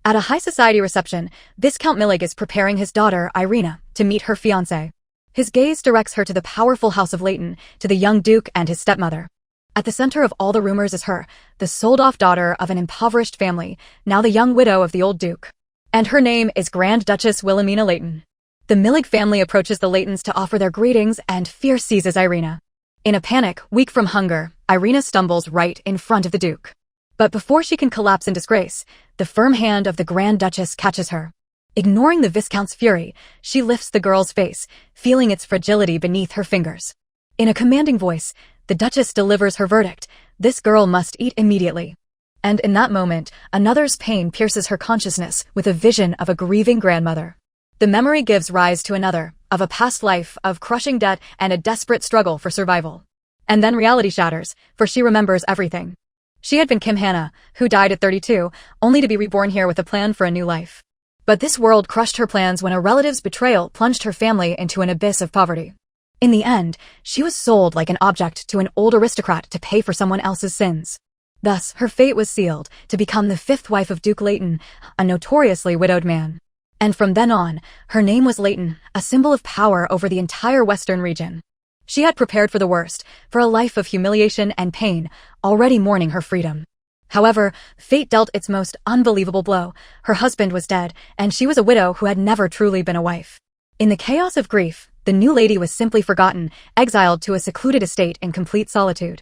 At a high society reception, Viscount Millig is preparing his daughter, Irina, to meet her fiancé. His gaze directs her to the powerful House of Leighton, to the young duke and his stepmother. At the center of all the rumors is her, the sold-off daughter of an impoverished family, now the young widow of the old duke. And her name is Grand Duchess Wilhelmina Leighton. The Millig family approaches the Leightons to offer their greetings, and fear seizes Irina. In a panic, weak from hunger, Irina stumbles right in front of the duke. But before she can collapse in disgrace, the firm hand of the Grand Duchess catches her. Ignoring the Viscount's fury, she lifts the girl's face, feeling its fragility beneath her fingers. In a commanding voice, the Duchess delivers her verdict: this girl must eat immediately. And in that moment, another's pain pierces her consciousness with a vision of a grieving grandmother. The memory gives rise to another, of a past life, of crushing debt and a desperate struggle for survival. And then reality shatters, for she remembers everything. She had been Kim Hannah, who died at 32, only to be reborn here with a plan for a new life. But this world crushed her plans when a relative's betrayal plunged her family into an abyss of poverty. In the end, she was sold like an object to an old aristocrat to pay for someone else's sins. Thus, her fate was sealed, to become the fifth wife of Duke Leighton, a notoriously widowed man. And from then on, her name was Leighton, a symbol of power over the entire western region. She had prepared for the worst, for a life of humiliation and pain, already mourning her freedom. However, fate dealt its most unbelievable blow. Her husband was dead, and she was a widow who had never truly been a wife. In the chaos of grief, the new lady was simply forgotten, exiled to a secluded estate in complete solitude.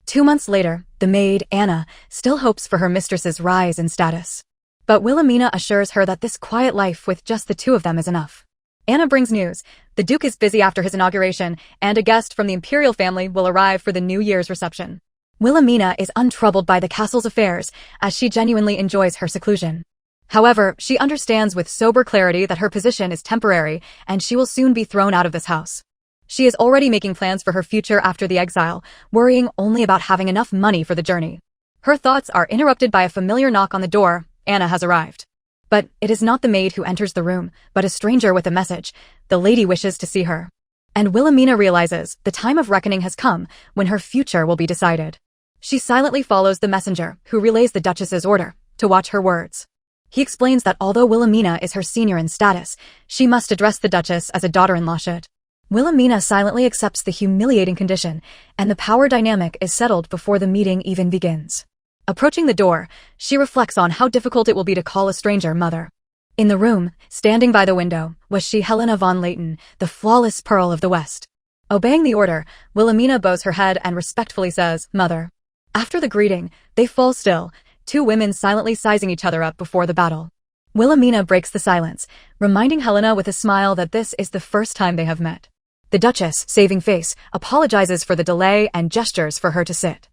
2 months later, the maid, Anna, still hopes for her mistress's rise in status. But Wilhelmina assures her that this quiet life with just the two of them is enough. Anna brings news. The Duke is busy after his inauguration, and a guest from the imperial family will arrive for the New Year's reception. Wilhelmina is untroubled by the castle's affairs, as she genuinely enjoys her seclusion. However, she understands with sober clarity that her position is temporary, and she will soon be thrown out of this house. She is already making plans for her future after the exile, worrying only about having enough money for the journey. Her thoughts are interrupted by a familiar knock on the door. Anna has arrived. But it is not the maid who enters the room, but a stranger with a message. The lady wishes to see her. And Wilhelmina realizes the time of reckoning has come, when her future will be decided. She silently follows the messenger, who relays the Duchess's order, to watch her words. He explains that although Wilhelmina is her senior in status, she must address the Duchess as a daughter-in-law should. Wilhelmina silently accepts the humiliating condition, and the power dynamic is settled before the meeting even begins. Approaching the door, she reflects on how difficult it will be to call a stranger mother. In the room, standing by the window, was she, Helena von Leighton, the flawless pearl of the West. Obeying the order, Wilhelmina bows her head and respectfully says, "Mother." After the greeting, they fall still, two women silently sizing each other up before the battle. Wilhelmina breaks the silence, reminding Helena with a smile that this is the first time they have met. The Duchess, saving face, apologizes for the delay and gestures for her to sit.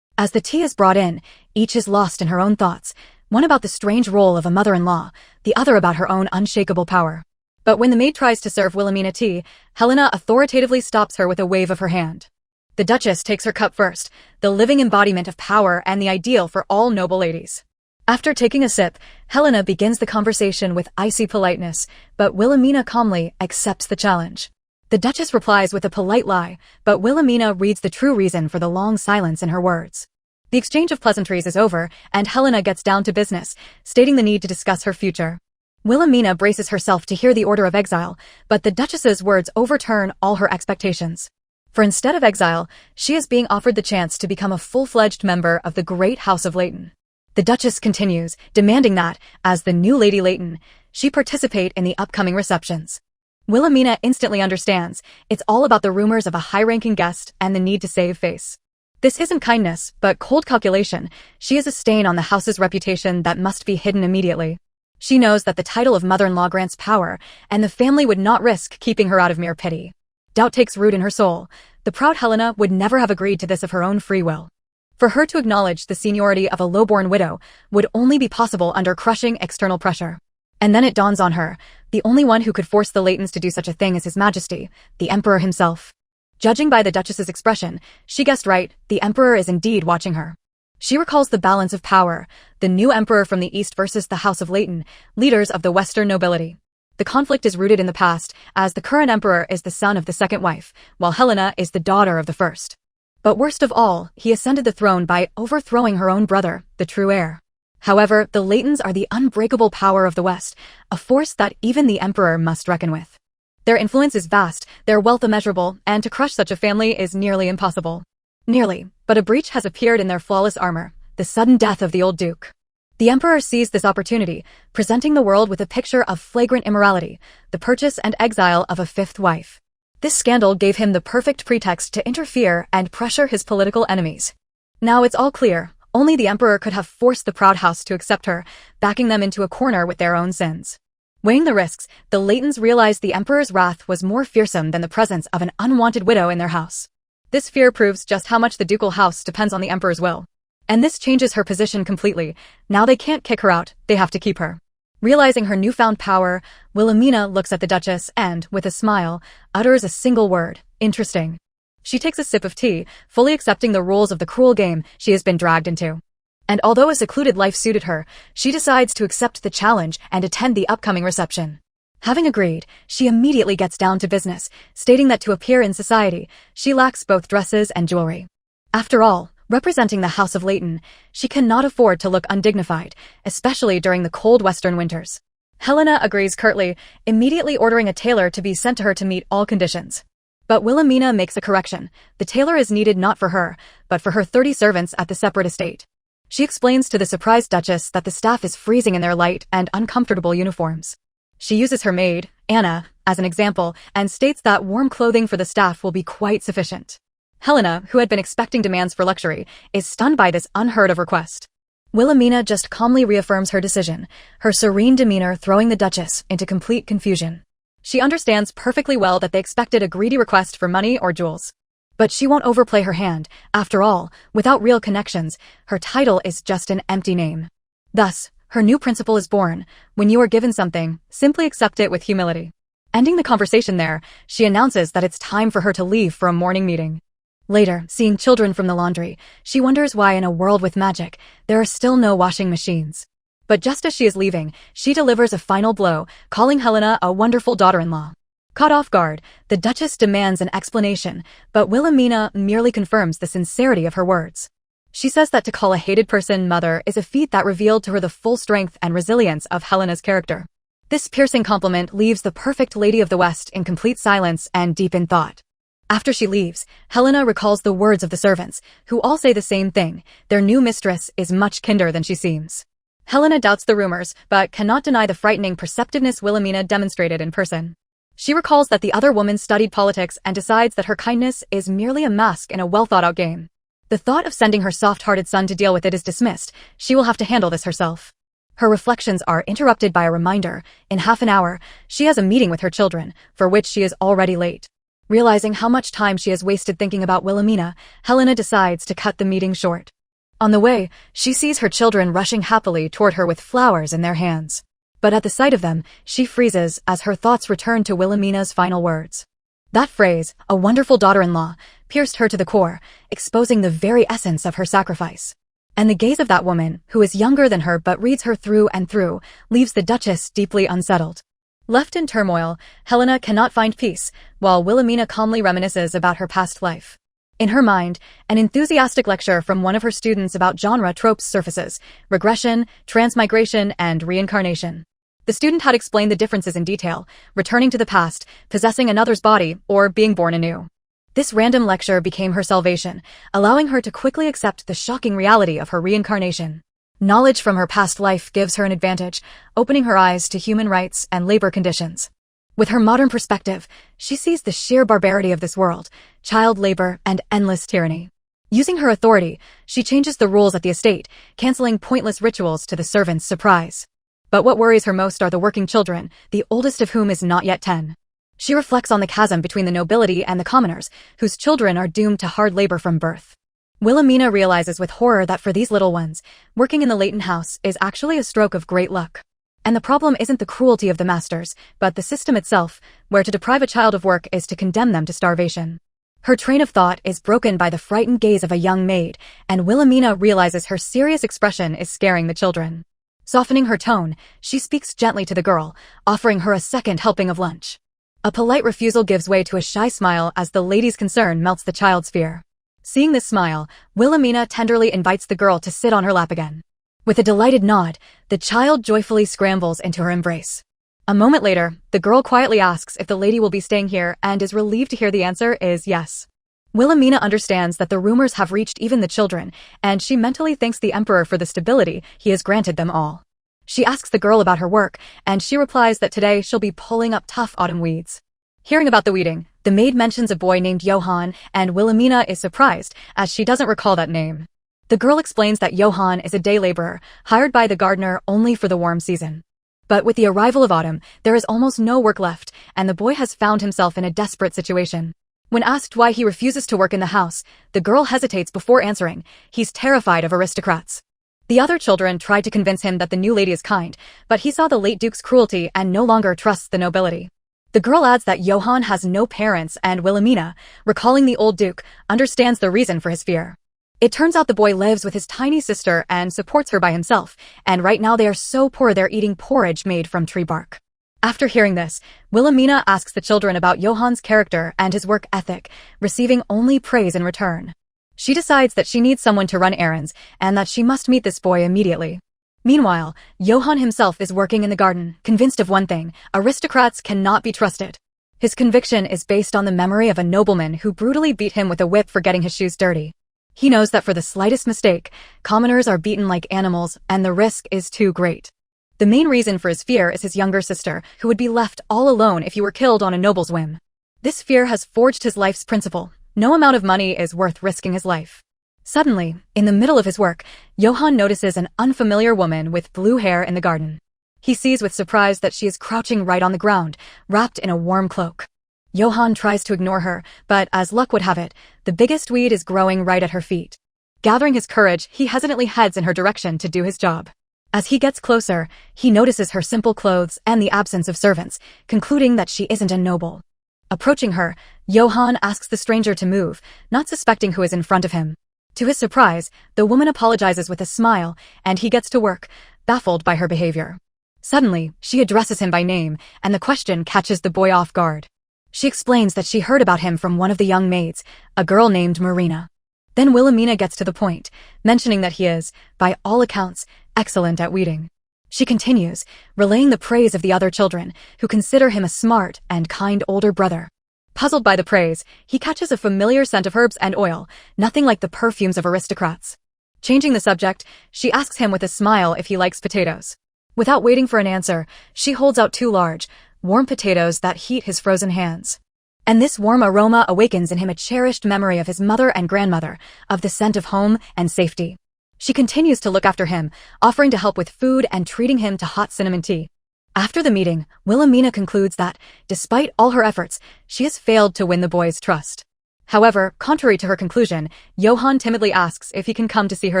As the tea is brought in, each is lost in her own thoughts, one about the strange role of a mother-in-law, the other about her own unshakable power. But when the maid tries to serve Wilhelmina tea, Helena authoritatively stops her with a wave of her hand. The Duchess takes her cup first, the living embodiment of power and the ideal for all noble ladies. After taking a sip, Helena begins the conversation with icy politeness, but Wilhelmina calmly accepts the challenge. The Duchess replies with a polite lie, but Wilhelmina reads the true reason for the long silence in her words. The exchange of pleasantries is over, and Helena gets down to business, stating the need to discuss her future. Wilhelmina braces herself to hear the order of exile, but the Duchess's words overturn all her expectations. For instead of exile, she is being offered the chance to become a full-fledged member of the great House of Leighton. The Duchess continues, demanding that, as the new Lady Leighton, she participate in the upcoming receptions. Wilhelmina instantly understands, it's all about the rumors of a high-ranking guest and the need to save face. This isn't kindness, but cold calculation. She is a stain on the house's reputation that must be hidden immediately. She knows that the title of mother-in-law grants power, and the family would not risk keeping her out of mere pity. Doubt takes root in her soul. The proud Helena would never have agreed to this of her own free will. For her to acknowledge the seniority of a low-born widow would only be possible under crushing external pressure. And then it dawns on her, the only one who could force the Leightons to do such a thing is His Majesty, the Emperor himself. Judging by the Duchess's expression, she guessed right, the Emperor is indeed watching her. She recalls the balance of power, the new Emperor from the East versus the House of Leighton, leaders of the Western nobility. The conflict is rooted in the past, as the current Emperor is the son of the second wife, while Helena is the daughter of the first. But worst of all, he ascended the throne by overthrowing her own brother, the true heir. However, the Leightons are the unbreakable power of the West, a force that even the Emperor must reckon with. Their influence is vast, their wealth immeasurable, and to crush such a family is nearly impossible. Nearly, but a breach has appeared in their flawless armor, the sudden death of the old duke. The Emperor seized this opportunity, presenting the world with a picture of flagrant immorality, the purchase and exile of a fifth wife. This scandal gave him the perfect pretext to interfere and pressure his political enemies. Now it's all clear, only the Emperor could have forced the proud house to accept her, backing them into a corner with their own sins. Weighing the risks, the Leightons realized the Emperor's wrath was more fearsome than the presence of an unwanted widow in their house. This fear proves just how much the ducal house depends on the Emperor's will. And this changes her position completely. Now they can't kick her out, they have to keep her. Realizing her newfound power, Wilhelmina looks at the Duchess and, with a smile, utters a single word: interesting. She takes a sip of tea, fully accepting the rules of the cruel game she has been dragged into. And although a secluded life suited her, she decides to accept the challenge and attend the upcoming reception. Having agreed, she immediately gets down to business, stating that to appear in society, she lacks both dresses and jewelry. After all, representing the House of Leighton, she cannot afford to look undignified, especially during the cold western winters. Helena agrees curtly, immediately ordering a tailor to be sent to her to meet all conditions. But Wilhelmina makes a correction. The tailor is needed not for her, but for her 30 servants at the separate estate. She explains to the surprised Duchess that the staff is freezing in their light and uncomfortable uniforms. She uses her maid, Anna, as an example, and states that warm clothing for the staff will be quite sufficient. Helena, who had been expecting demands for luxury, is stunned by this unheard-of request. Wilhelmina just calmly reaffirms her decision, her serene demeanor throwing the Duchess into complete confusion. She understands perfectly well that they expected a greedy request for money or jewels. But she won't overplay her hand. After all, without real connections, her title is just an empty name. Thus, her new principle is born: when you are given something, simply accept it with humility. Ending the conversation there, she announces that it's time for her to leave for a morning meeting. Later, seeing children from the laundry, she wonders why in a world with magic, there are still no washing machines. But just as she is leaving, she delivers a final blow, calling Helena a wonderful daughter-in-law. Caught off guard, the Duchess demands an explanation, but Wilhelmina merely confirms the sincerity of her words. She says that to call a hated person mother is a feat that revealed to her the full strength and resilience of Helena's character. This piercing compliment leaves the perfect Lady of the West in complete silence and deep in thought. After she leaves, Helena recalls the words of the servants, who all say the same thing: their new mistress is much kinder than she seems. Helena doubts the rumors, but cannot deny the frightening perceptiveness Wilhelmina demonstrated in person. She recalls that the other woman studied politics and decides that her kindness is merely a mask in a well-thought-out game. The thought of sending her soft-hearted son to deal with it is dismissed. She will have to handle this herself. Her reflections are interrupted by a reminder: in half an hour, she has a meeting with her children, for which she is already late. Realizing how much time she has wasted thinking about Wilhelmina, Helena decides to cut the meeting short. On the way, she sees her children rushing happily toward her with flowers in their hands. But at the sight of them, she freezes as her thoughts return to Wilhelmina's final words. That phrase, a wonderful daughter-in-law, pierced her to the core, exposing the very essence of her sacrifice. And the gaze of that woman, who is younger than her but reads her through and through, leaves the Duchess deeply unsettled. Left in turmoil, Helena cannot find peace, while Wilhelmina calmly reminisces about her past life. In her mind, an enthusiastic lecture from one of her students about genre tropes surfaces: regression, transmigration, and reincarnation. The student had explained the differences in detail: returning to the past, possessing another's body, or being born anew. This random lecture became her salvation, allowing her to quickly accept the shocking reality of her reincarnation. Knowledge from her past life gives her an advantage, opening her eyes to human rights and labor conditions. With her modern perspective, she sees the sheer barbarity of this world: child labor and endless tyranny. Using her authority, she changes the rules at the estate, canceling pointless rituals to the servants' surprise. But what worries her most are the working children, the oldest of whom is not yet 10. She reflects on the chasm between the nobility and the commoners, whose children are doomed to hard labor from birth. Wilhelmina realizes with horror that for these little ones, working in the Leighton house is actually a stroke of great luck. And the problem isn't the cruelty of the masters, but the system itself, where to deprive a child of work is to condemn them to starvation. Her train of thought is broken by the frightened gaze of a young maid, and Wilhelmina realizes her serious expression is scaring the children. Softening her tone, she speaks gently to the girl, offering her a second helping of lunch. A polite refusal gives way to a shy smile as the lady's concern melts the child's fear. Seeing this smile, Wilhelmina tenderly invites the girl to sit on her lap again. With a delighted nod, the child joyfully scrambles into her embrace. A moment later, the girl quietly asks if the lady will be staying here and is relieved to hear the answer is yes. Wilhelmina understands that the rumors have reached even the children, and she mentally thanks the emperor for the stability he has granted them all. She asks the girl about her work, and she replies that today she'll be pulling up tough autumn weeds. Hearing about the weeding, the maid mentions a boy named Johann, and Wilhelmina is surprised, as she doesn't recall that name. The girl explains that Johann is a day laborer, hired by the gardener only for the warm season. But with the arrival of autumn, there is almost no work left, and the boy has found himself in a desperate situation. When asked why he refuses to work in the house, the girl hesitates before answering. He's terrified of aristocrats. The other children tried to convince him that the new lady is kind, but he saw the late duke's cruelty and no longer trusts the nobility. The girl adds that Johann has no parents, and Wilhelmina, recalling the old duke, understands the reason for his fear. It turns out the boy lives with his tiny sister and supports her by himself, and right now they are so poor they're eating porridge made from tree bark. After hearing this, Wilhelmina asks the children about Johann's character and his work ethic, receiving only praise in return. She decides that she needs someone to run errands and that she must meet this boy immediately. Meanwhile, Johann himself is working in the garden, convinced of one thing: aristocrats cannot be trusted. His conviction is based on the memory of a nobleman who brutally beat him with a whip for getting his shoes dirty. He knows that for the slightest mistake, commoners are beaten like animals, and the risk is too great. The main reason for his fear is his younger sister, who would be left all alone if he were killed on a noble's whim. This fear has forged his life's principle: no amount of money is worth risking his life. Suddenly, in the middle of his work, Johann notices an unfamiliar woman with blue hair in the garden. He sees with surprise that she is crouching right on the ground, wrapped in a warm cloak. Johann tries to ignore her, but as luck would have it, the biggest weed is growing right at her feet. Gathering his courage, he hesitantly heads in her direction to do his job. As he gets closer, he notices her simple clothes and the absence of servants, concluding that she isn't a noble. Approaching her, Johann asks the stranger to move, not suspecting who is in front of him. To his surprise, the woman apologizes with a smile, and he gets to work, baffled by her behavior. Suddenly, she addresses him by name, and the question catches the boy off guard. She explains that she heard about him from one of the young maids, a girl named Marina. Then Wilhelmina gets to the point, mentioning that he is, by all accounts, excellent at weeding. She continues, relaying the praise of the other children, who consider him a smart and kind older brother. Puzzled by the praise, he catches a familiar scent of herbs and oil, nothing like the perfumes of aristocrats. Changing the subject, she asks him with a smile if he likes potatoes. Without waiting for an answer, she holds out two large, warm potatoes that heat his frozen hands. And this warm aroma awakens in him a cherished memory of his mother and grandmother, of the scent of home and safety. She continues to look after him, offering to help with food and treating him to hot cinnamon tea. After the meeting, Wilhelmina concludes that, despite all her efforts, she has failed to win the boy's trust. However, contrary to her conclusion, Johann timidly asks if he can come to see her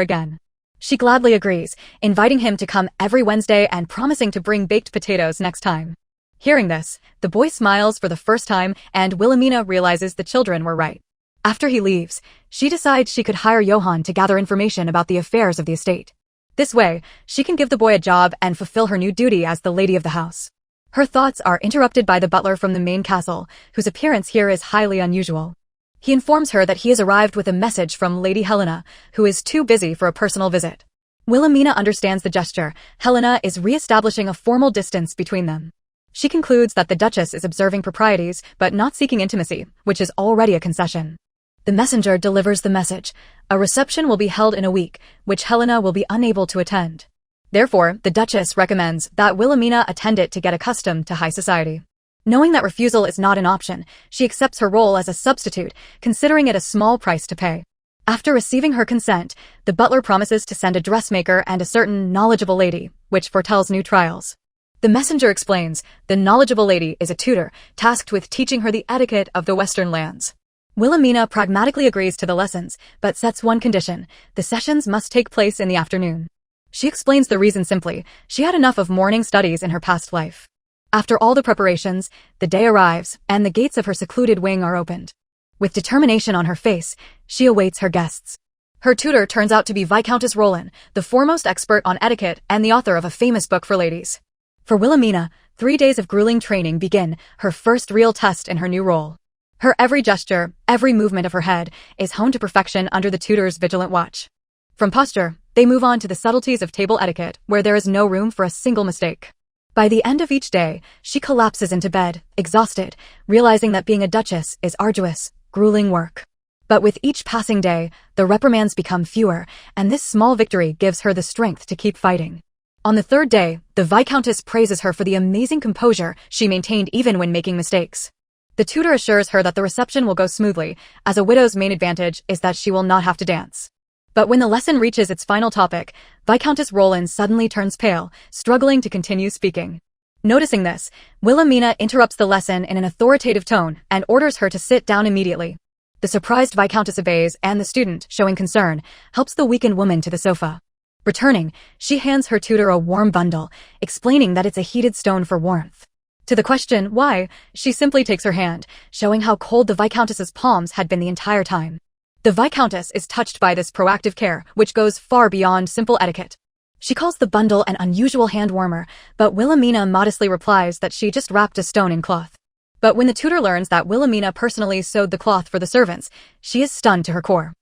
again. She gladly agrees, inviting him to come every Wednesday and promising to bring baked potatoes next time. Hearing this, the boy smiles for the first time, and Wilhelmina realizes the children were right. After he leaves, she decides she could hire Johann to gather information about the affairs of the estate. This way, she can give the boy a job and fulfill her new duty as the lady of the house. Her thoughts are interrupted by the butler from the main castle, whose appearance here is highly unusual. He informs her that he has arrived with a message from Lady Helena, who is too busy for a personal visit. Wilhelmina understands the gesture. Helena is re-establishing a formal distance between them. She concludes that the Duchess is observing proprieties, but not seeking intimacy, which is already a concession. The messenger delivers the message. A reception will be held in a week, which Helena will be unable to attend. Therefore, the Duchess recommends that Wilhelmina attend it to get accustomed to high society. Knowing that refusal is not an option, she accepts her role as a substitute, considering it a small price to pay. After receiving her consent, the butler promises to send a dressmaker and a certain knowledgeable lady, which foretells new trials. The messenger explains, the knowledgeable lady is a tutor, tasked with teaching her the etiquette of the Western lands. Wilhelmina pragmatically agrees to the lessons, but sets one condition: the sessions must take place in the afternoon. She explains the reason simply: she had enough of morning studies in her past life. After all the preparations, the day arrives, and the gates of her secluded wing are opened. With determination on her face, she awaits her guests. Her tutor turns out to be Viscountess Roland, the foremost expert on etiquette and the author of a famous book for ladies. For Wilhelmina, 3 days of grueling training begin, her first real test in her new role. Her every gesture, every movement of her head, is honed to perfection under the tutor's vigilant watch. From posture, they move on to the subtleties of table etiquette, where there is no room for a single mistake. By the end of each day, she collapses into bed, exhausted, realizing that being a duchess is arduous, grueling work. But with each passing day, the reprimands become fewer, and this small victory gives her the strength to keep fighting. On the third day, the Viscountess praises her for the amazing composure she maintained even when making mistakes. The tutor assures her that the reception will go smoothly, as a widow's main advantage is that she will not have to dance. But when the lesson reaches its final topic, Viscountess Roland suddenly turns pale, struggling to continue speaking. Noticing this, Wilhelmina interrupts the lesson in an authoritative tone and orders her to sit down immediately. The surprised Viscountess obeys, and the student, showing concern, helps the weakened woman to the sofa. Returning, she hands her tutor a warm bundle, explaining that it's a heated stone for warmth. To the question, why, she simply takes her hand, showing how cold the Viscountess's palms had been the entire time. The Viscountess is touched by this proactive care, which goes far beyond simple etiquette. She calls the bundle an unusual hand warmer, but Wilhelmina modestly replies that she just wrapped a stone in cloth. But when the tutor learns that Wilhelmina personally sewed the cloth for the servants, she is stunned to her core.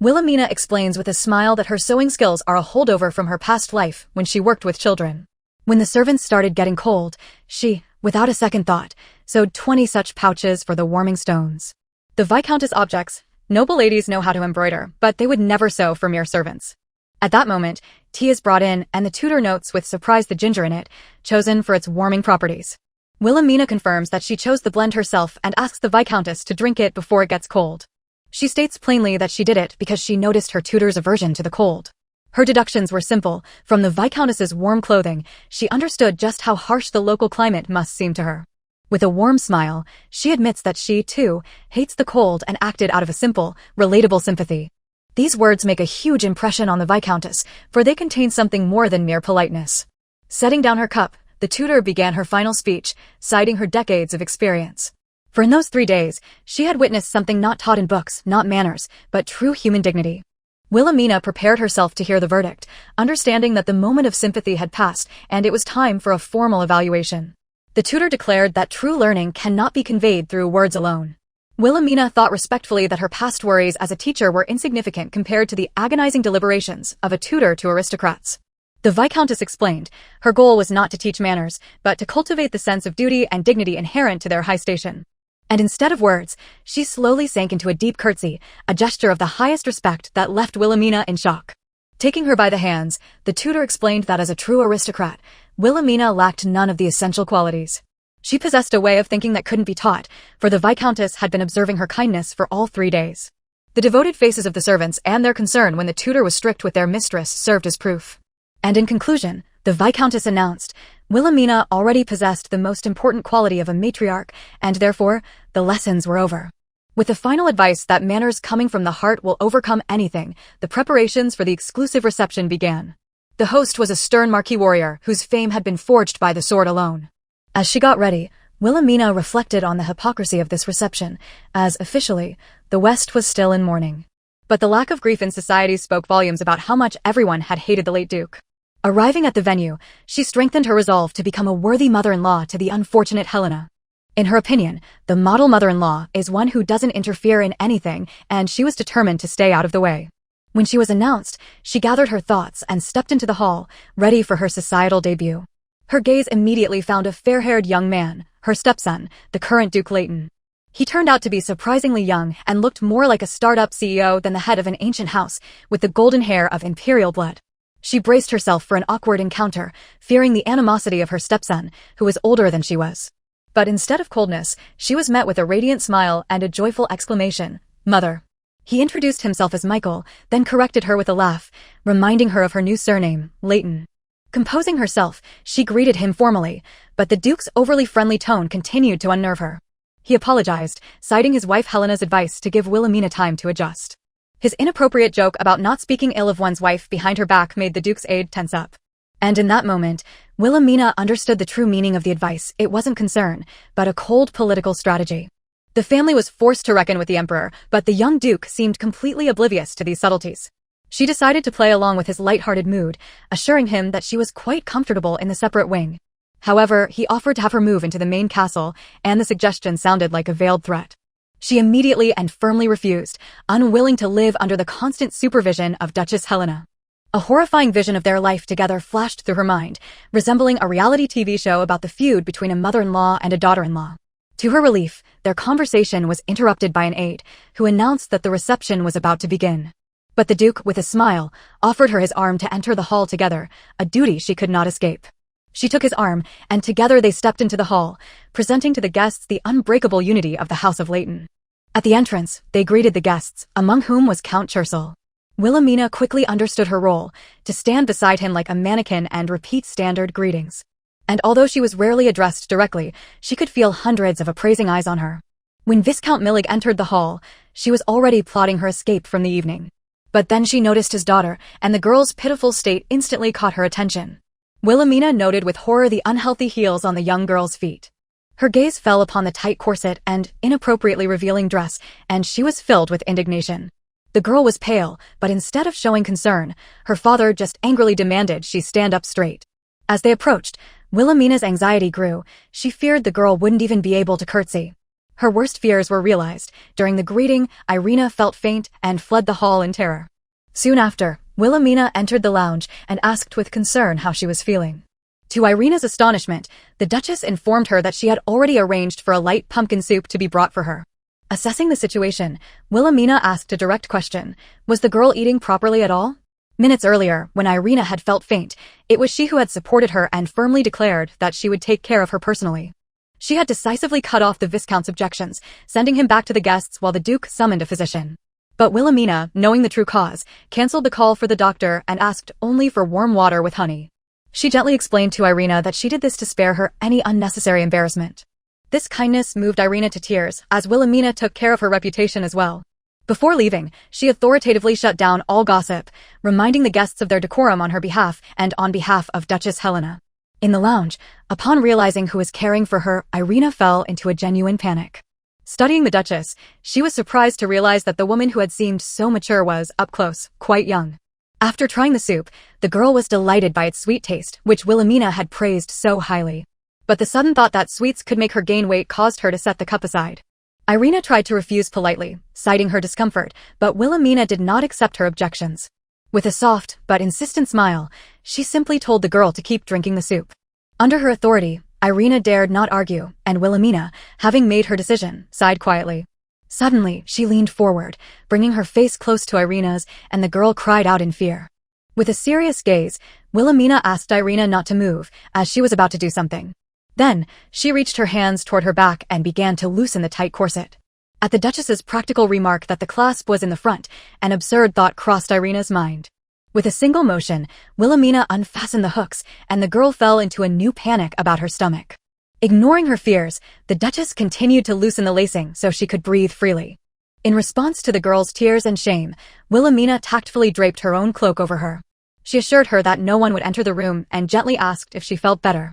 Wilhelmina explains with a smile that her sewing skills are a holdover from her past life when she worked with children. When the servants started getting cold, she, without a second thought, sewed 20 such pouches for the warming stones. The Viscountess objects. Noble ladies know how to embroider, but they would never sew for mere servants. At that moment, tea is brought in, and the tutor notes with surprise the ginger in it, chosen for its warming properties. Wilhelmina confirms that she chose the blend herself and asks the Viscountess to drink it before it gets cold. She states plainly that she did it because she noticed her tutor's aversion to the cold. Her deductions were simple. From the Viscountess's warm clothing, she understood just how harsh the local climate must seem to her. With a warm smile, she admits that she, too, hates the cold and acted out of a simple, relatable sympathy. These words make a huge impression on the Viscountess, for they contain something more than mere politeness. Setting down her cup, the tutor began her final speech, citing her decades of experience. For in those 3 days, she had witnessed something not taught in books, not manners, but true human dignity. Wilhelmina prepared herself to hear the verdict, understanding that the moment of sympathy had passed and it was time for a formal evaluation. The tutor declared that true learning cannot be conveyed through words alone. Wilhelmina thought respectfully that her past worries as a teacher were insignificant compared to the agonizing deliberations of a tutor to aristocrats. The Viscountess explained, her goal was not to teach manners, but to cultivate the sense of duty and dignity inherent to their high station. And instead of words, she slowly sank into a deep curtsy, a gesture of the highest respect that left Wilhelmina in shock. Taking her by the hands, the tutor explained that as a true aristocrat, Wilhelmina lacked none of the essential qualities. She possessed a way of thinking that couldn't be taught, for the Viscountess had been observing her kindness for all 3 days. The devoted faces of the servants and their concern when the tutor was strict with their mistress served as proof. And in conclusion, the Viscountess announced, Wilhelmina already possessed the most important quality of a matriarch, and therefore, the lessons were over. With the final advice that manners coming from the heart will overcome anything, the preparations for the exclusive reception began. The host was a stern Marquis warrior whose fame had been forged by the sword alone. As she got ready, Wilhelmina reflected on the hypocrisy of this reception, as officially, the West was still in mourning. But the lack of grief in society spoke volumes about how much everyone had hated the late Duke. Arriving at the venue, she strengthened her resolve to become a worthy mother-in-law to the unfortunate Helena. In her opinion, the model mother-in-law is one who doesn't interfere in anything, and she was determined to stay out of the way. When she was announced, she gathered her thoughts and stepped into the hall, ready for her societal debut. Her gaze immediately found a fair-haired young man, her stepson, the current Duke Leighton. He turned out to be surprisingly young and looked more like a startup CEO than the head of an ancient house, with the golden hair of imperial blood. She braced herself for an awkward encounter, fearing the animosity of her stepson, who was older than she was. But instead of coldness, she was met with a radiant smile and a joyful exclamation, "Mother." He introduced himself as Michael, then corrected her with a laugh, reminding her of her new surname, Leighton. Composing herself, she greeted him formally, but the Duke's overly friendly tone continued to unnerve her. He apologized, citing his wife Helena's advice to give Wilhelmina time to adjust. His inappropriate joke about not speaking ill of one's wife behind her back made the Duke's aide tense up. And in that moment, Wilhelmina understood the true meaning of the advice. It wasn't concern, but a cold political strategy. The family was forced to reckon with the emperor, but the young Duke seemed completely oblivious to these subtleties. She decided to play along with his light-hearted mood, assuring him that she was quite comfortable in the separate wing. However, he offered to have her move into the main castle, and the suggestion sounded like a veiled threat. She immediately and firmly refused, unwilling to live under the constant supervision of Duchess Helena. A horrifying vision of their life together flashed through her mind, resembling a reality TV show about the feud between a mother-in-law and a daughter-in-law. To her relief, their conversation was interrupted by an aide, who announced that the reception was about to begin. But the Duke, with a smile, offered her his arm to enter the hall together, a duty she could not escape. She took his arm, and together they stepped into the hall, presenting to the guests the unbreakable unity of the House of Leighton. At the entrance, they greeted the guests, among whom was Count Chercil. Wilhelmina quickly understood her role, to stand beside him like a mannequin and repeat standard greetings. And although she was rarely addressed directly, she could feel hundreds of appraising eyes on her. When Viscount Millig entered the hall, she was already plotting her escape from the evening. But then she noticed his daughter, and the girl's pitiful state instantly caught her attention. Wilhelmina noted with horror the unhealthy heels on the young girl's feet. Her gaze fell upon the tight corset and inappropriately revealing dress, and she was filled with indignation. The girl was pale, but instead of showing concern, her father just angrily demanded she stand up straight. As they approached, Wilhelmina's anxiety grew. She feared the girl wouldn't even be able to curtsy. Her worst fears were realized. During the greeting, Irina felt faint and fled the hall in terror. Soon after, Wilhelmina entered the lounge and asked with concern how she was feeling. To Irina's astonishment, the Duchess informed her that she had already arranged for a light pumpkin soup to be brought for her. Assessing the situation, Wilhelmina asked a direct question. Was the girl eating properly at all? Minutes earlier, when Irina had felt faint, it was she who had supported her and firmly declared that she would take care of her personally. She had decisively cut off the Viscount's objections, sending him back to the guests while the Duke summoned a physician. But Wilhelmina, knowing the true cause, cancelled the call for the doctor and asked only for warm water with honey. She gently explained to Irina that she did this to spare her any unnecessary embarrassment. This kindness moved Irina to tears, as Wilhelmina took care of her reputation as well. Before leaving, she authoritatively shut down all gossip, reminding the guests of their decorum on her behalf and on behalf of Duchess Helena. In the lounge, upon realizing who was caring for her, Irina fell into a genuine panic. Studying the Duchess, she was surprised to realize that the woman who had seemed so mature was, up close, quite young. After trying the soup, the girl was delighted by its sweet taste, which Wilhelmina had praised so highly. But the sudden thought that sweets could make her gain weight caused her to set the cup aside. Irina tried to refuse politely, citing her discomfort, but Wilhelmina did not accept her objections. With a soft but insistent smile, she simply told the girl to keep drinking the soup. Under her authority, Irina dared not argue, and Wilhelmina, having made her decision, sighed quietly. Suddenly, she leaned forward, bringing her face close to Irina's, and the girl cried out in fear. With a serious gaze, Wilhelmina asked Irina not to move, as she was about to do something. Then, she reached her hands toward her back and began to loosen the tight corset. At the Duchess's practical remark that the clasp was in the front, an absurd thought crossed Irina's mind. With a single motion, Wilhelmina unfastened the hooks, and the girl fell into a new panic about her stomach. Ignoring her fears, the Duchess continued to loosen the lacing so she could breathe freely. In response to the girl's tears and shame, Wilhelmina tactfully draped her own cloak over her. She assured her that no one would enter the room and gently asked if she felt better.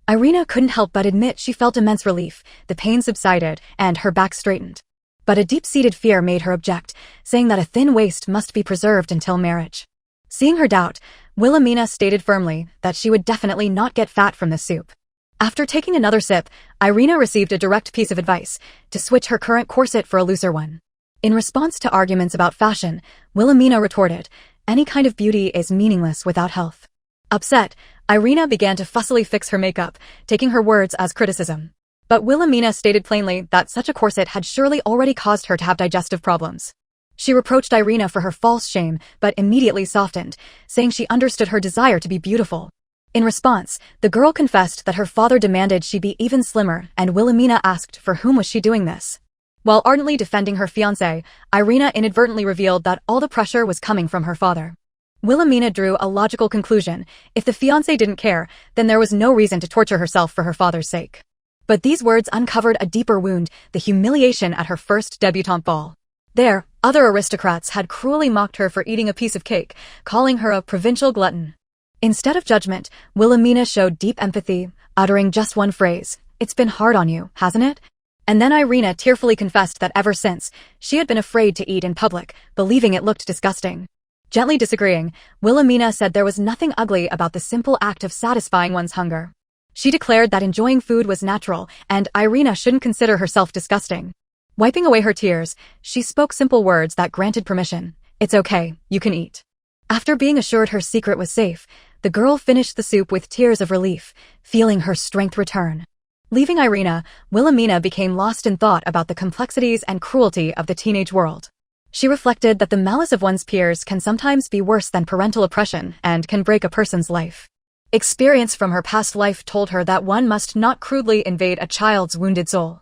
Irina couldn't help but admit she felt immense relief. The pain subsided, and her back straightened. But a deep-seated fear made her object, saying that a thin waist must be preserved until marriage. Seeing her doubt, Wilhelmina stated firmly that she would definitely not get fat from this soup. After taking another sip, Irina received a direct piece of advice, to switch her current corset for a looser one. In response to arguments about fashion, Wilhelmina retorted, "Any kind of beauty is meaningless without health." Upset, Irina began to fussily fix her makeup, taking her words as criticism. But Wilhelmina stated plainly that such a corset had surely already caused her to have digestive problems. She reproached Irina for her false shame, but immediately softened, saying she understood her desire to be beautiful. In response, the girl confessed that her father demanded she be even slimmer, and Wilhelmina asked for whom was she doing this. While ardently defending her fiancé, Irina inadvertently revealed that all the pressure was coming from her father. Wilhelmina drew a logical conclusion. If the fiancé didn't care, then there was no reason to torture herself for her father's sake. But these words uncovered a deeper wound, the humiliation at her first debutante ball. There, other aristocrats had cruelly mocked her for eating a piece of cake, calling her a provincial glutton. Instead of judgment, Wilhelmina showed deep empathy, uttering just one phrase, "It's been hard on you, hasn't it?" And then Irina tearfully confessed that ever since, she had been afraid to eat in public, believing it looked disgusting. Gently disagreeing, Wilhelmina said there was nothing ugly about the simple act of satisfying one's hunger. She declared that enjoying food was natural, and Irina shouldn't consider herself disgusting. Wiping away her tears, she spoke simple words that granted permission. "It's okay, you can eat." After being assured her secret was safe, the girl finished the soup with tears of relief, feeling her strength return. Leaving Irina, Wilhelmina became lost in thought about the complexities and cruelty of the teenage world. She reflected that the malice of one's peers can sometimes be worse than parental oppression and can break a person's life. Experience from her past life told her that one must not crudely invade a child's wounded soul.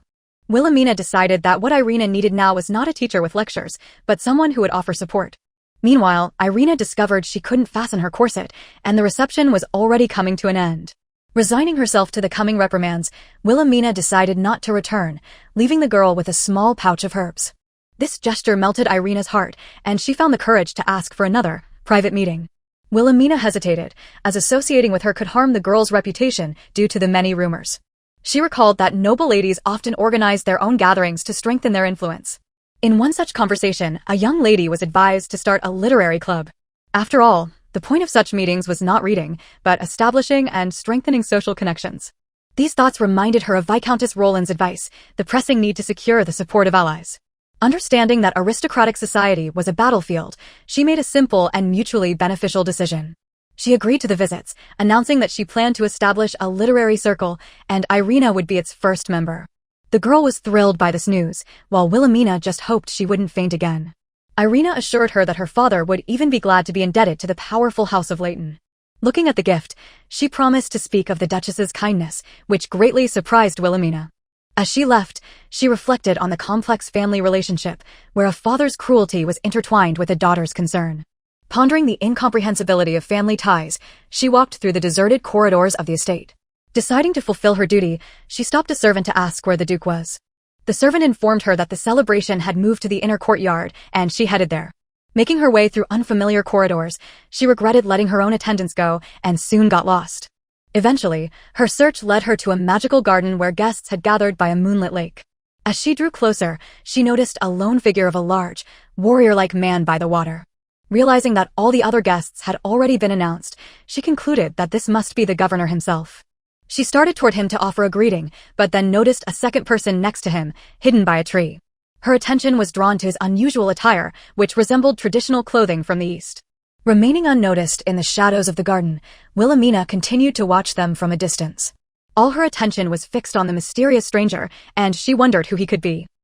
Wilhelmina decided that what Irina needed now was not a teacher with lectures, but someone who would offer support. Meanwhile, Irina discovered she couldn't fasten her corset, and the reception was already coming to an end. Resigning herself to the coming reprimands, Wilhelmina decided not to return, leaving the girl with a small pouch of herbs. This gesture melted Irina's heart, and she found the courage to ask for another, private meeting. Wilhelmina hesitated, as associating with her could harm the girl's reputation due to the many rumors. She recalled that noble ladies often organized their own gatherings to strengthen their influence. In one such conversation, a young lady was advised to start a literary club. After all, the point of such meetings was not reading, but establishing and strengthening social connections. These thoughts reminded her of Viscountess Roland's advice, the pressing need to secure the support of allies. Understanding that aristocratic society was a battlefield, she made a simple and mutually beneficial decision. She agreed to the visits, announcing that she planned to establish a literary circle, and Irina would be its first member. The girl was thrilled by this news, while Wilhelmina just hoped she wouldn't faint again. Irina assured her that her father would even be glad to be indebted to the powerful House of Leighton. Looking at the gift, she promised to speak of the Duchess's kindness, which greatly surprised Wilhelmina. As she left, she reflected on the complex family relationship, where a father's cruelty was intertwined with a daughter's concern. Pondering the incomprehensibility of family ties, she walked through the deserted corridors of the estate. Deciding to fulfill her duty, she stopped a servant to ask where the Duke was. The servant informed her that the celebration had moved to the inner courtyard, and she headed there. Making her way through unfamiliar corridors, she regretted letting her own attendants go and soon got lost. Eventually, her search led her to a magical garden where guests had gathered by a moonlit lake. As she drew closer, she noticed a lone figure of a large, warrior-like man by the water. Realizing that all the other guests had already been announced, she concluded that this must be the governor himself. She started toward him to offer a greeting, but then noticed a second person next to him, hidden by a tree. Her attention was drawn to his unusual attire, which resembled traditional clothing from the East. Remaining unnoticed in the shadows of the garden, Wilhelmina continued to watch them from a distance. All her attention was fixed on the mysterious stranger, and she wondered who he could be.